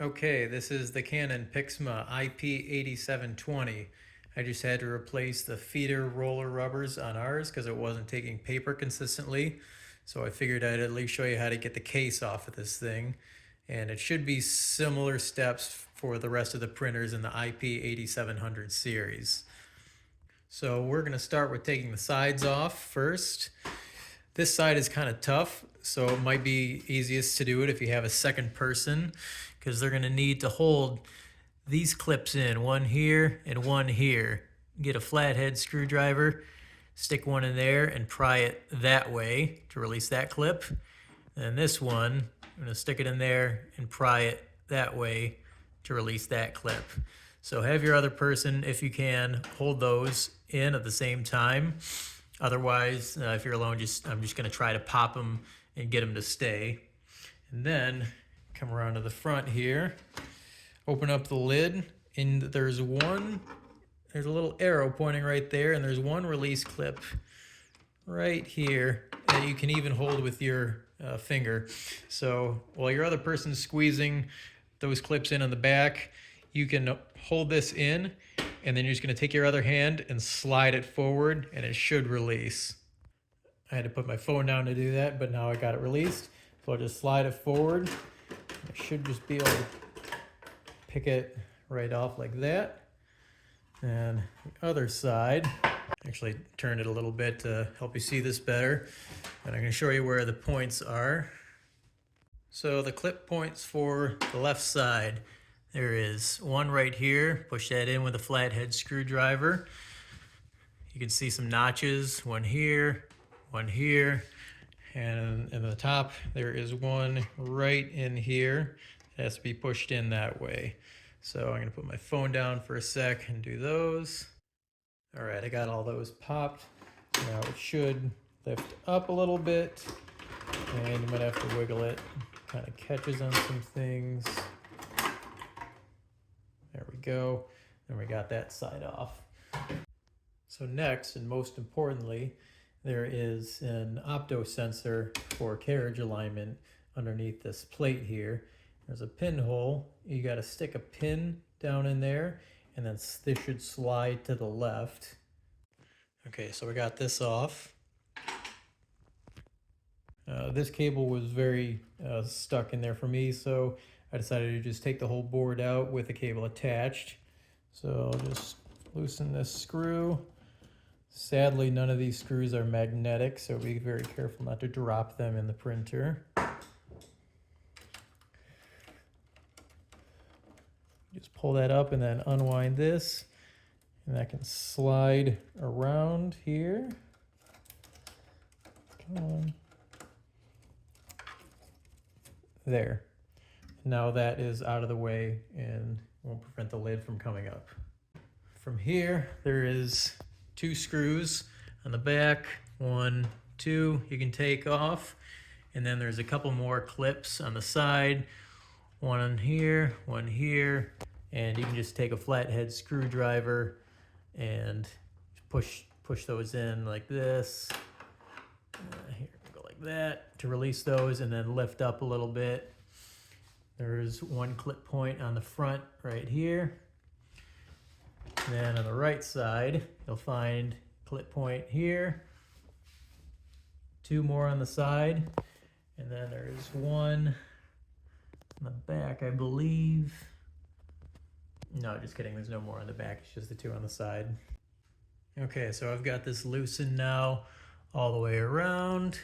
Okay, this is the Canon Pixma IP8720. I just had to replace the feeder roller rubbers on ours because it wasn't taking paper consistently. So I figured I'd at least show you how to get the case off of this thing. And it should be similar steps for the rest of the printers in the IP8700 series. So we're going to start with taking the sides off first. This side is kind of tough, so it might be easiest to do it if you have a second person, because they're going to need to hold these clips in, one here and one here. Get a flathead screwdriver, stick one in there and pry it that way to release that clip. And this one, I'm going to stick it in there and pry it that way to release that clip. So have your other person, if you can, hold those in at the same time. Otherwise, if you're alone, I'm just going to try to pop them and get them to stay. And then come around to the front here, open up the lid, and there's a little arrow pointing right there, and there's one release clip right here that you can even hold with your finger. So while your other person's squeezing those clips in on the back, you can hold this in, and then you're just going to take your other hand and slide it forward, and it should release. I had to put my phone down to do that, but now I got it released. So I'll just slide it forward. I should just be able to pick it right off like that. And the other side, actually turn it a little bit to help you see this better. And I'm going to show you where the points are. So the clip points for the left side. There is one right here. Push that in with a flathead screwdriver. You can see some notches, one here, and in the top there is one right in here. It has to be pushed in that way. So I'm gonna put my phone down for a sec and do those. All right, I got all those popped. Now it should lift up a little bit, and you might have to wiggle it. Kind of catches on some things. There we go, and we got that side off. So next, and most importantly, there is an opto sensor for carriage alignment underneath this plate here. There's a pinhole. You got to stick a pin down in there, and then this should slide to the left. Okay, so we got this off. This cable was very stuck in there for me, so I decided to just take the whole board out with the cable attached. So I'll just loosen this screw. Sadly, none of these screws are magnetic, so be very careful not to drop them in the printer. Just pull that up and then unwind this, and that can slide around here. Come on. There. Now that is out of the way and won't prevent the lid from coming up. From here, there is 2 screws on the back, 1, 2 you can take off, and then there's a couple more clips on the side, one here, and you can just take a flathead screwdriver and push those in like this. Here, go like that to release those, and then lift up a little bit. There's one clip point on the front right here. And then on the right side, you'll find clip point here. 2 more on the side. And then there's one on the back, I believe. No, just kidding. There's no more on the back. It's just the 2 on the side. Okay, so I've got this loosened now all the way around.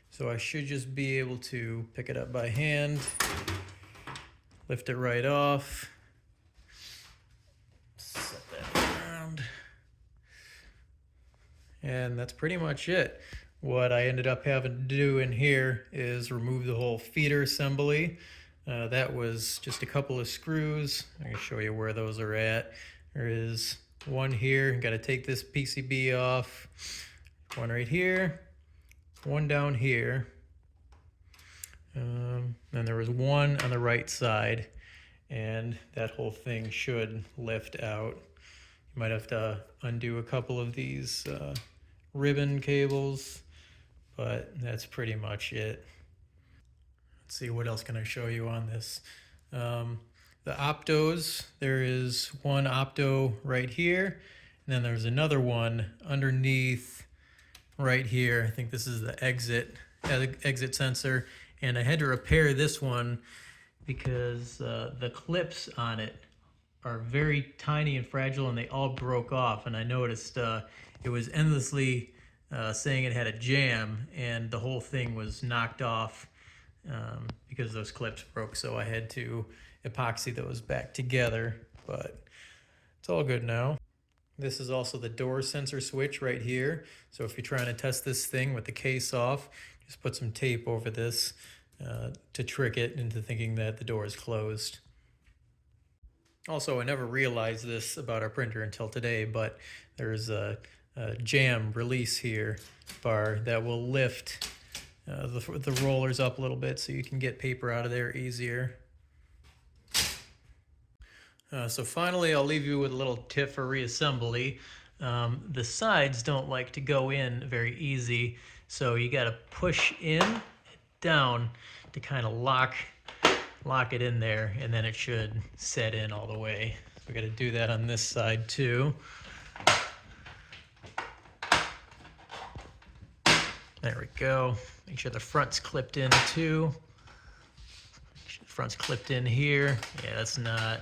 So I should just be able to pick it up by hand. Lift it right off. Set that around. And that's pretty much it. What I ended up having to do in here is remove the whole feeder assembly. That was just a couple of screws. I can show you where those are at. There is one here. Got to take this PCB off. One right here. One down here. Then there was one on the right side, and that whole thing should lift out. You might have to undo a couple of these ribbon cables, but that's pretty much it. Let's see, what else can I show you on this? The optos, there is one opto right here, and then there's another one underneath right here. I think this is the exit sensor, and I had to repair this one because the clips on it are very tiny and fragile, and they all broke off. And I noticed it was endlessly saying it had a jam, and the whole thing was knocked off because those clips broke. So I had to epoxy those back together, but it's all good now. This is also the door sensor switch right here. So if you're trying to test this thing with the case off, just put some tape over this to trick it into thinking that the door is closed. Also, I never realized this about our printer until today, but there's a jam release here bar that will lift the rollers up a little bit so you can get paper out of there easier. So finally, I'll leave you with a little tip for reassembly. The sides don't like to go in very easy, so you got to push in, down to kind of lock it in there, and then it should set in all the way. So we got to do that on this side too. There we go. Make sure the front's clipped in too. Make sure the front's clipped in here. Yeah, that's not.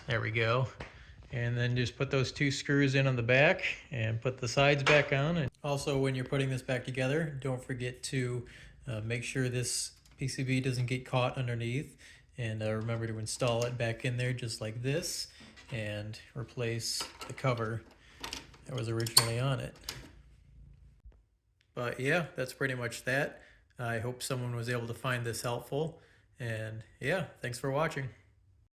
There we go. And then just put those two screws in on the back and put the sides back on. And also, when you're putting this back together, don't forget to make sure this PCB doesn't get caught underneath, and remember to install it back in there just like this and replace the cover that was originally on it. But yeah, that's pretty much that. I hope someone was able to find this helpful, and yeah, thanks for watching.